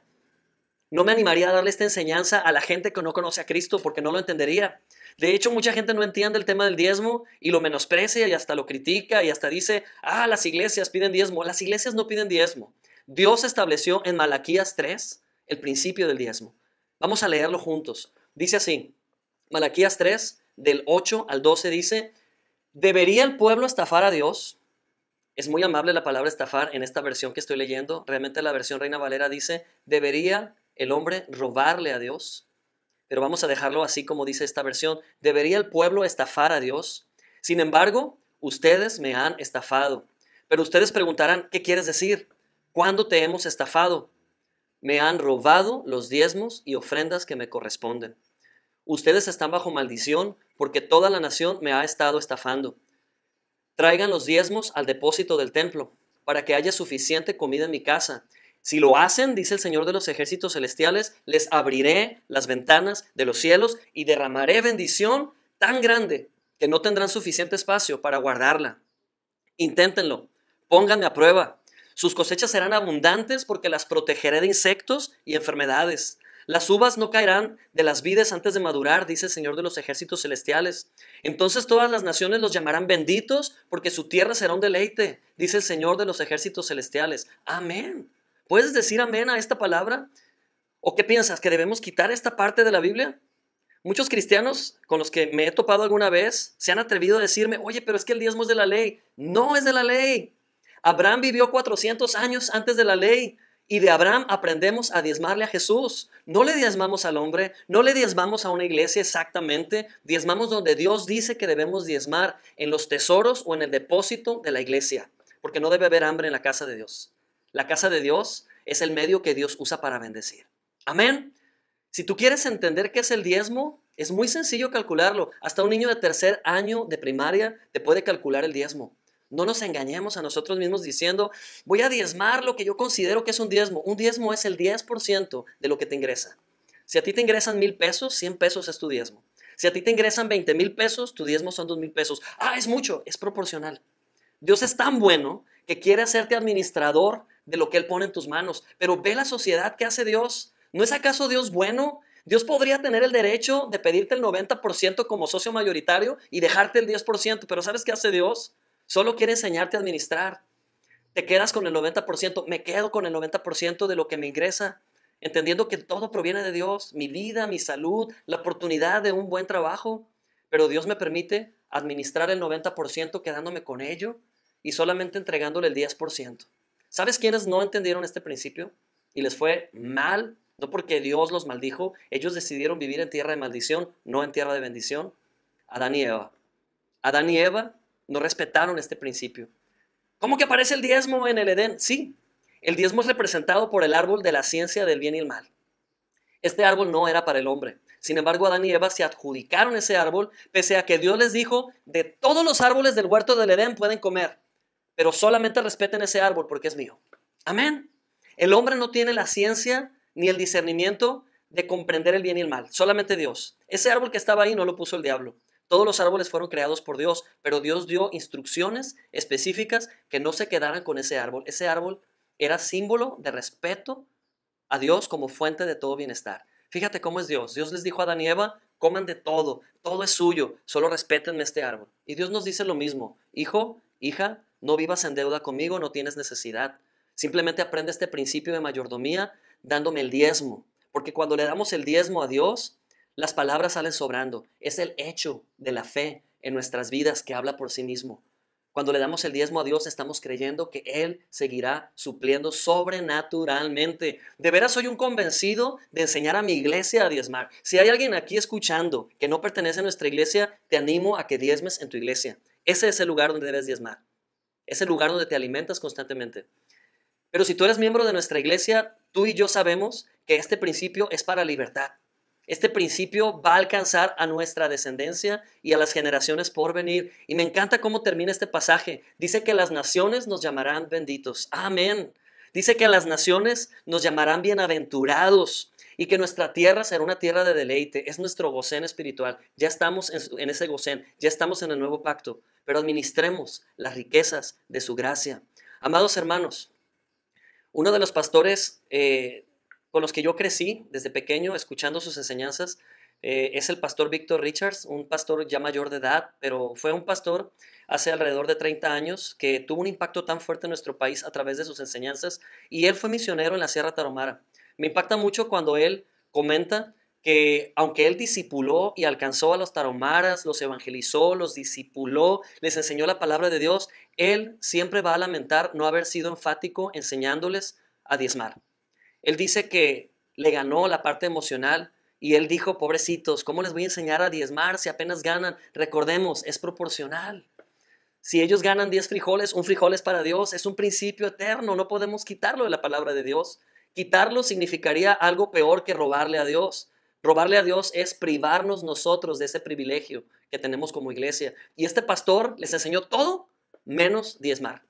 No me animaría a darle esta enseñanza a la gente que no conoce a Cristo porque no lo entendería. De hecho, mucha gente no entiende el tema del diezmo y lo menosprecia y hasta lo critica y hasta dice, las iglesias piden diezmo. Las iglesias no piden diezmo. Dios estableció en Malaquías 3 el principio del diezmo. Vamos a leerlo juntos. Dice así, Malaquías 3, del 8 al 12 dice, ¿debería el pueblo estafar a Dios? Es muy amable la palabra estafar en esta versión que estoy leyendo. Realmente la versión Reina Valera dice, ¿debería el hombre robarle a Dios? Pero vamos a dejarlo así como dice esta versión. ¿Debería el pueblo estafar a Dios? Sin embargo, ustedes me han estafado. Pero ustedes preguntarán, ¿qué quieres decir? ¿Cuándo te hemos estafado? Me han robado los diezmos y ofrendas que me corresponden. Ustedes están bajo maldición porque toda la nación me ha estado estafando. Traigan los diezmos al depósito del templo para que haya suficiente comida en mi casa. Si lo hacen, dice el Señor de los ejércitos celestiales, les abriré las ventanas de los cielos y derramaré bendición tan grande que no tendrán suficiente espacio para guardarla. Inténtenlo, pónganme a prueba. Sus cosechas serán abundantes porque las protegeré de insectos y enfermedades. Las uvas no caerán de las vides antes de madurar, dice el Señor de los ejércitos celestiales. Entonces todas las naciones los llamarán benditos porque su tierra será un deleite, dice el Señor de los ejércitos celestiales. Amén. ¿Puedes decir amén a esta palabra? ¿O qué piensas? ¿Que debemos quitar esta parte de la Biblia? Muchos cristianos con los que me he topado alguna vez se han atrevido a decirme, oye, pero es que el diezmo es de la ley. No es de la ley. Abraham vivió 400 años antes de la ley y de Abraham aprendemos a diezmarle a Jesús. No le diezmamos al hombre, no le diezmamos a una iglesia exactamente, diezmamos donde Dios dice que debemos diezmar, en los tesoros o en el depósito de la iglesia, porque no debe haber hambre en la casa de Dios. La casa de Dios es el medio que Dios usa para bendecir. Amén. Si tú quieres entender qué es el diezmo, es muy sencillo calcularlo. Hasta un niño de tercer año de primaria te puede calcular el diezmo. No nos engañemos a nosotros mismos diciendo, voy a diezmar lo que yo considero que es un diezmo. Un diezmo es el 10% de lo que te ingresa. Si a ti te ingresan 1,000 pesos, 100 pesos es tu diezmo. Si a ti te ingresan 20,000 pesos, tu diezmo son 2,000 pesos. Es mucho, es proporcional. Dios es tan bueno que quiere hacerte administrador de lo que Él pone en tus manos. Pero ve la sociedad que hace Dios. ¿No es acaso Dios bueno? Dios podría tener el derecho de pedirte el 90% como socio mayoritario y dejarte el 10%, pero ¿sabes qué hace Dios? Solo quiere enseñarte a administrar. Te quedas con el 90%, me quedo con el 90% de lo que me ingresa, entendiendo que todo proviene de Dios, mi vida, mi salud, la oportunidad de un buen trabajo. Pero Dios me permite administrar el 90% quedándome con ello y solamente entregándole el 10%. ¿Sabes quiénes no entendieron este principio y les fue mal? No porque Dios los maldijo, ellos decidieron vivir en tierra de maldición, no en tierra de bendición. Adán y Eva. Adán y Eva no respetaron este principio. ¿Cómo que aparece el diezmo en el Edén? Sí, el diezmo es representado por el árbol de la ciencia del bien y el mal. Este árbol no era para el hombre. Sin embargo, Adán y Eva se adjudicaron ese árbol, pese a que Dios les dijo, de todos los árboles del huerto del Edén pueden comer, pero solamente respeten ese árbol porque es mío. Amén. El hombre no tiene la ciencia ni el discernimiento de comprender el bien y el mal, solamente Dios. Ese árbol que estaba ahí no lo puso el diablo. Todos los árboles fueron creados por Dios, pero Dios dio instrucciones específicas que no se quedaran con ese árbol. Ese árbol era símbolo de respeto a Dios como fuente de todo bienestar. Fíjate cómo es Dios. Dios les dijo a Adán y Eva, coman de todo es suyo, solo respétenme este árbol. Y Dios nos dice lo mismo, hijo, hija, No vivas en deuda conmigo, no tienes necesidad. Simplemente aprende este principio de mayordomía dándome el diezmo. Porque cuando le damos el diezmo a Dios, las palabras salen sobrando. Es el hecho de la fe en nuestras vidas que habla por sí mismo. Cuando le damos el diezmo a Dios, estamos creyendo que Él seguirá supliendo sobrenaturalmente. De veras soy un convencido de enseñar a mi iglesia a diezmar. Si hay alguien aquí escuchando que no pertenece a nuestra iglesia, te animo a que diezmes en tu iglesia. Ese es el lugar donde debes diezmar. Es el lugar donde te alimentas constantemente. Pero si tú eres miembro de nuestra iglesia, tú y yo sabemos que este principio es para libertad. Este principio va a alcanzar a nuestra descendencia y a las generaciones por venir. Y me encanta cómo termina este pasaje. Dice que las naciones nos llamarán benditos. Amén. Dice que las naciones nos llamarán bienaventurados y que nuestra tierra será una tierra de deleite. Es nuestro gocén espiritual. Ya estamos en ese gocén, ya estamos en el nuevo pacto. Pero administremos las riquezas de su gracia. Amados hermanos, uno de los pastores con los que yo crecí desde pequeño escuchando sus enseñanzas es el pastor Victor Richards, un pastor ya mayor de edad, pero fue un pastor hace alrededor de 30 años que tuvo un impacto tan fuerte en nuestro país a través de sus enseñanzas, y él fue misionero en la Sierra Tarahumara. Me impacta mucho cuando él comenta que aunque él discipuló y alcanzó a los tarahumaras, los evangelizó, los discipuló, les enseñó la palabra de Dios, él siempre va a lamentar no haber sido enfático enseñándoles a diezmar. Él dice que le ganó la parte emocional y él dijo, pobrecitos, ¿cómo les voy a enseñar a diezmar si apenas ganan? Recordemos, es proporcional. Si ellos ganan 10 frijoles, un frijol es para Dios, es un principio eterno, no podemos quitarlo de la palabra de Dios. Quitarlo significaría algo peor que robarle a Dios. Robarle a Dios es privarnos nosotros de ese privilegio que tenemos como iglesia. Y este pastor les enseñó todo menos diezmar.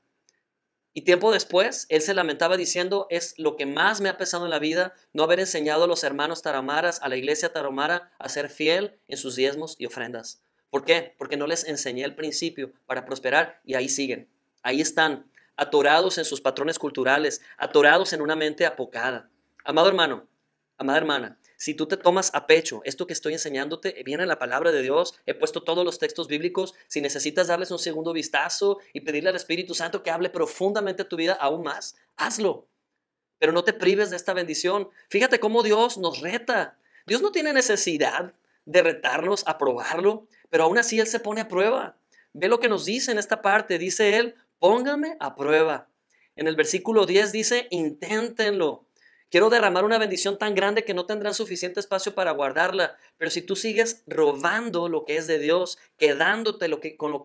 Y tiempo después, él se lamentaba diciendo, es lo que más me ha pesado en la vida, no haber enseñado a los hermanos tarahumaras, a la iglesia tarahumara, a ser fiel en sus diezmos y ofrendas. ¿Por qué? Porque no les enseñé el principio para prosperar y ahí siguen. Ahí están, atorados en sus patrones culturales, atorados en una mente apocada. Amado hermano, amada hermana, si tú te tomas a pecho esto que estoy enseñándote, viene en la palabra de Dios, he puesto todos los textos bíblicos, si necesitas darles un segundo vistazo y pedirle al Espíritu Santo que hable profundamente a tu vida aún más, hazlo. Pero no te prives de esta bendición. Fíjate cómo Dios nos reta. Dios no tiene necesidad de retarnos a probarlo, pero aún así Él se pone a prueba. Ve lo que nos dice en esta parte, dice Él, póngame a prueba. En el versículo 10 dice, inténtenlo. Quiero derramar una bendición tan grande que no tendrán suficiente espacio para guardarla. Pero si tú sigues robando lo que es de Dios, quedándote con lo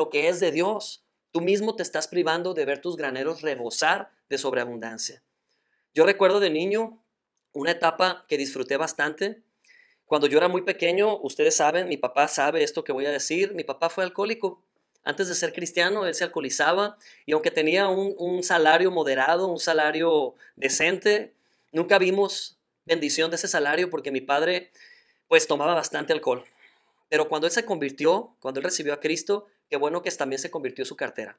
que es de Dios, tú mismo te estás privando de ver tus graneros rebosar de sobreabundancia. Yo recuerdo de niño una etapa que disfruté bastante. Cuando yo era muy pequeño, ustedes saben, mi papá sabe esto que voy a decir, mi papá fue alcohólico. Antes de ser cristiano, él se alcoholizaba y aunque tenía un salario moderado, un salario decente, nunca vimos bendición de ese salario porque mi padre pues tomaba bastante alcohol. Pero cuando él se convirtió, cuando él recibió a Cristo, qué bueno que también se convirtió su cartera.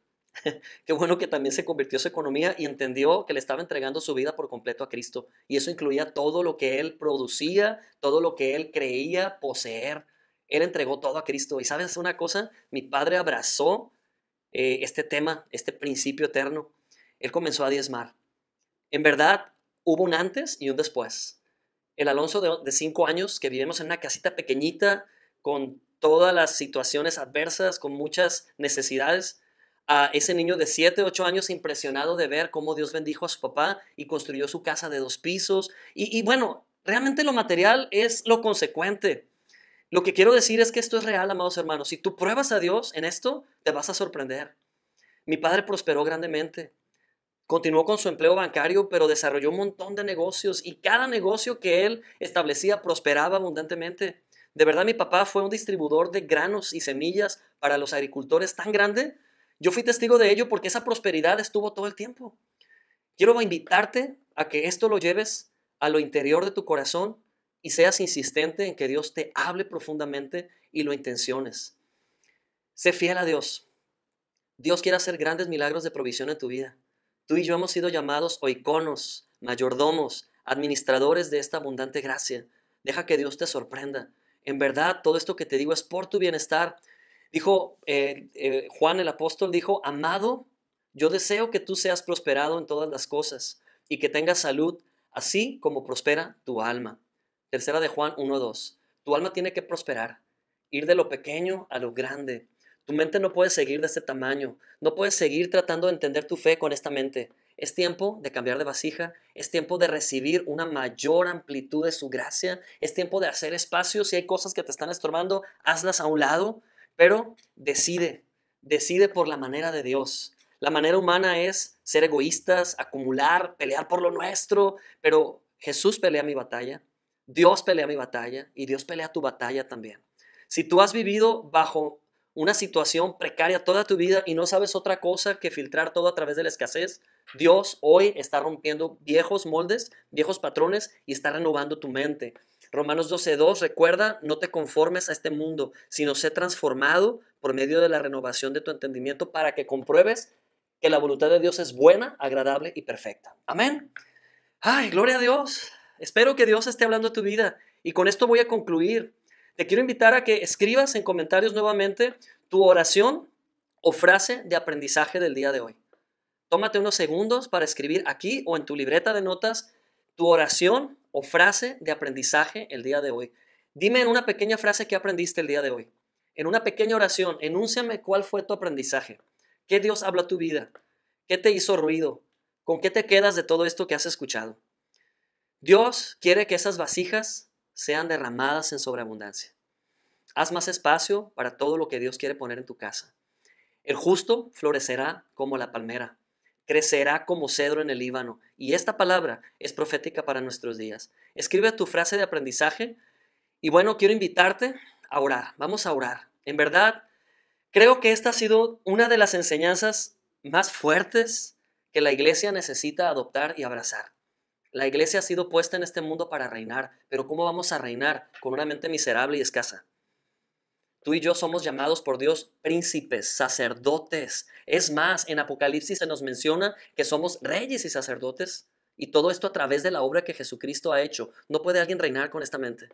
Qué bueno que también se convirtió su economía y entendió que le estaba entregando su vida por completo a Cristo. Y eso incluía todo lo que él producía, todo lo que él creía poseer. Él entregó todo a Cristo. Y sabes una cosa, mi padre abrazó este tema, este principio eterno. Él comenzó a diezmar. En verdad, hubo un antes y un después. El Alonso de 5 años, que vivimos en una casita pequeñita, con todas las situaciones adversas, con muchas necesidades, a ese niño de 7, 8 años impresionado de ver cómo Dios bendijo a su papá y construyó su casa de 2 pisos. Y bueno, realmente lo material es lo consecuente. Lo que quiero decir es que esto es real, amados hermanos. Si tú pruebas a Dios en esto, te vas a sorprender. Mi padre prosperó grandemente. Continuó con su empleo bancario, pero desarrolló un montón de negocios y cada negocio que él establecía prosperaba abundantemente. De verdad, mi papá fue un distribuidor de granos y semillas para los agricultores tan grande. Yo fui testigo de ello porque esa prosperidad estuvo todo el tiempo. Quiero invitarte a que esto lo lleves a lo interior de tu corazón y seas insistente en que Dios te hable profundamente y lo intenciones. Sé fiel a Dios. Dios quiere hacer grandes milagros de provisión en tu vida. Tú y yo hemos sido llamados oiconos, mayordomos, administradores de esta abundante gracia. Deja que Dios te sorprenda. En verdad, todo esto que te digo es por tu bienestar. Dijo, Juan el apóstol dijo, amado, yo deseo que tú seas prosperado en todas las cosas y que tengas salud, así como prospera tu alma. Tercera de Juan 1:2. Tu alma tiene que prosperar, ir de lo pequeño a lo grande. Tu mente no puede seguir de este tamaño. No puedes seguir tratando de entender tu fe con esta mente. Es tiempo de cambiar de vasija. Es tiempo de recibir una mayor amplitud de su gracia. Es tiempo de hacer espacio. Si hay cosas que te están estorbando, hazlas a un lado. Pero decide por la manera de Dios. La manera humana es ser egoístas, acumular, pelear por lo nuestro, pero Jesús pelea mi batalla, Dios pelea mi batalla y Dios pelea tu batalla también. Si tú has vivido bajo una situación precaria toda tu vida y no sabes otra cosa que filtrar todo a través de la escasez, Dios hoy está rompiendo viejos moldes, viejos patrones y está renovando tu mente. Romanos 12:2 recuerda, no te conformes a este mundo, sino sé transformado por medio de la renovación de tu entendimiento para que compruebes que la voluntad de Dios es buena, agradable y perfecta. Amén. Ay, gloria a Dios. Espero que Dios esté hablando a tu vida. Y con esto voy a concluir. Te quiero invitar a que escribas en comentarios nuevamente tu oración o frase de aprendizaje del día de hoy. Tómate unos segundos para escribir aquí o en tu libreta de notas tu oración o frase de aprendizaje el día de hoy. Dime en una pequeña frase qué aprendiste el día de hoy. En una pequeña oración, enúnciame cuál fue tu aprendizaje. ¿Qué Dios habló a tu vida? ¿Qué te hizo ruido? ¿Con qué te quedas de todo esto que has escuchado? Dios quiere que esas vasijas sean derramadas en sobreabundancia. Haz más espacio para todo lo que Dios quiere poner en tu casa. El justo florecerá como la palmera, crecerá como cedro en el Líbano. Y esta palabra es profética para nuestros días. Escribe tu frase de aprendizaje y bueno, quiero invitarte a orar. Vamos a orar. En verdad, creo que esta ha sido una de las enseñanzas más fuertes que la iglesia necesita adoptar y abrazar. La iglesia ha sido puesta en este mundo para reinar, pero ¿cómo vamos a reinar con una mente miserable y escasa? Tú y yo somos llamados por Dios príncipes, sacerdotes. Es más, en Apocalipsis se nos menciona que somos reyes y sacerdotes. Y todo esto a través de la obra que Jesucristo ha hecho. No puede alguien reinar con esta mente.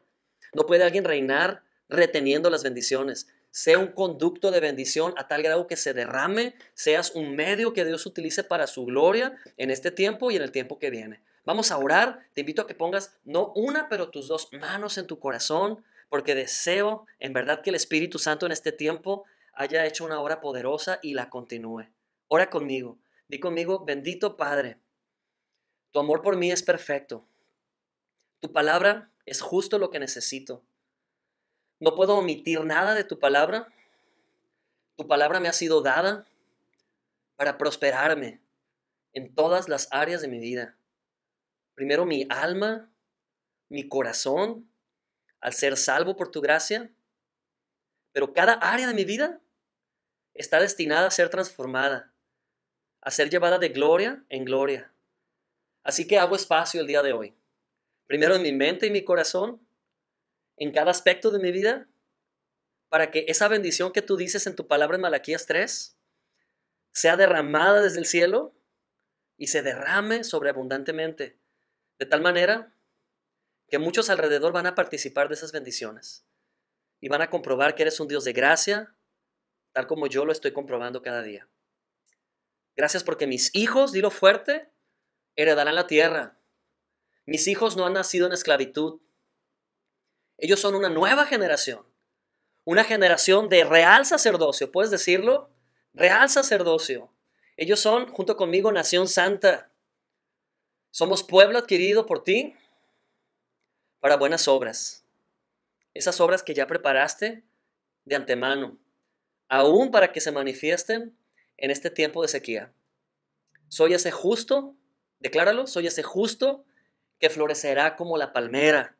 No puede alguien reinar reteniendo las bendiciones. Sea un conducto de bendición a tal grado que se derrame. Seas un medio que Dios utilice para su gloria en este tiempo y en el tiempo que viene. Vamos a orar. Te invito a que pongas no una, pero tus dos manos en tu corazón, porque deseo en verdad que el Espíritu Santo en este tiempo haya hecho una obra poderosa y la continúe. Ora conmigo. Di conmigo, bendito Padre, tu amor por mí es perfecto. Tu palabra es justo lo que necesito. No puedo omitir nada de tu palabra. Tu palabra me ha sido dada para prosperarme en todas las áreas de mi vida. Primero mi alma, mi corazón, al ser salvo por tu gracia. Pero cada área de mi vida está destinada a ser transformada, a ser llevada de gloria en gloria. Así que hago espacio el día de hoy. Primero en mi mente y mi corazón, en cada aspecto de mi vida, para que esa bendición que tú dices en tu palabra en Malaquías 3 sea derramada desde el cielo y se derrame sobreabundantemente, de tal manera que muchos alrededor van a participar de esas bendiciones y van a comprobar que eres un Dios de gracia, tal como yo lo estoy comprobando cada día. Gracias porque mis hijos, dilo fuerte, heredarán la tierra. Mis hijos no han nacido en esclavitud. Ellos son una nueva generación. Una generación de real sacerdocio. ¿Puedes decirlo? Real sacerdocio. Ellos son, junto conmigo, nación santa. Somos pueblo adquirido por ti para buenas obras. Esas obras que ya preparaste de antemano, aún para que se manifiesten en este tiempo de sequía. Soy ese justo, decláralo, soy ese justo que florecerá como la palmera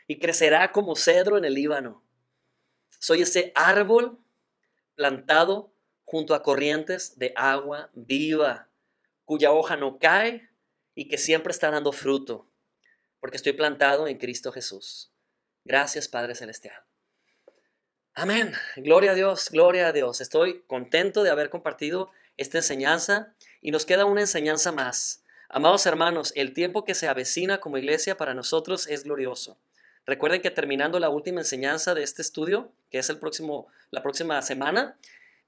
y crecerá como cedro en el Líbano. Soy ese árbol plantado junto a corrientes de agua viva, cuya hoja no cae y que siempre está dando fruto, porque estoy plantado en Cristo Jesús. Gracias, Padre Celestial. Amén. Gloria a Dios, gloria a Dios. Estoy contento de haber compartido esta enseñanza y nos queda una enseñanza más. Amados hermanos, el tiempo que se avecina como iglesia para nosotros es glorioso. Recuerden que terminando la última enseñanza de este estudio, que es la próxima semana,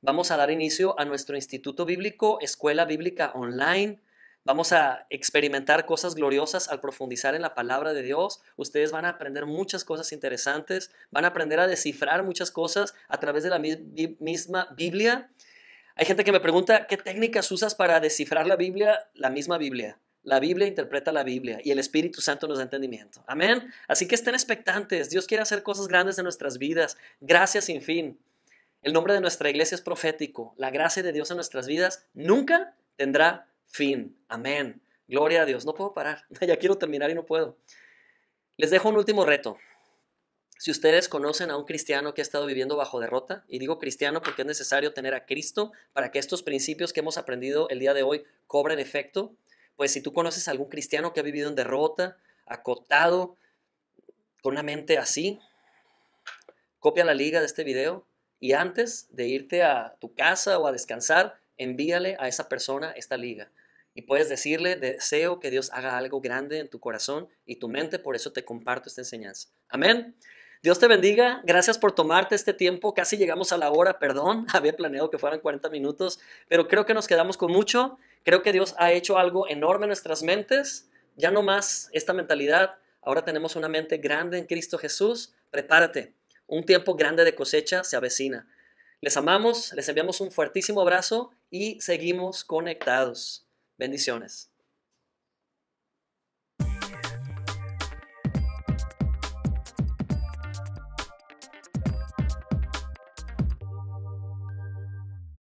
vamos a dar inicio a nuestro Instituto Bíblico, Escuela Bíblica Online. Vamos a experimentar cosas gloriosas al profundizar en la palabra de Dios. Ustedes van a aprender muchas cosas interesantes, van a aprender a descifrar muchas cosas a través de la misma Biblia. Hay gente que me pregunta, ¿qué técnicas usas para descifrar la Biblia? La misma Biblia. La Biblia interpreta la Biblia y el Espíritu Santo nos da entendimiento. Amén. Así que estén expectantes. Dios quiere hacer cosas grandes en nuestras vidas. Gracias sin fin. El nombre de nuestra iglesia es profético. La gracia de Dios en nuestras vidas nunca tendrá fin. Amén. Gloria a Dios. No puedo parar. Ya quiero terminar y no puedo. Les dejo un último reto. Si ustedes conocen a un cristiano que ha estado viviendo bajo derrota, y digo cristiano porque es necesario tener a Cristo para que estos principios que hemos aprendido el día de hoy cobren efecto, pues si tú conoces a algún cristiano que ha vivido en derrota, acotado, con una mente así, copia la liga de este video y antes de irte a tu casa o a descansar, envíale a esa persona esta liga. Y puedes decirle, deseo que Dios haga algo grande en tu corazón y tu mente, por eso te comparto esta enseñanza. Amén. Dios te bendiga, gracias por tomarte este tiempo, casi llegamos a la hora, perdón, había planeado que fueran 40 minutos, pero creo que nos quedamos con mucho, creo que Dios ha hecho algo enorme en nuestras mentes, ya no más esta mentalidad, ahora tenemos una mente grande en Cristo Jesús, prepárate, un tiempo grande de cosecha se avecina. Les amamos, les enviamos un fuertísimo abrazo y seguimos conectados. Bendiciones.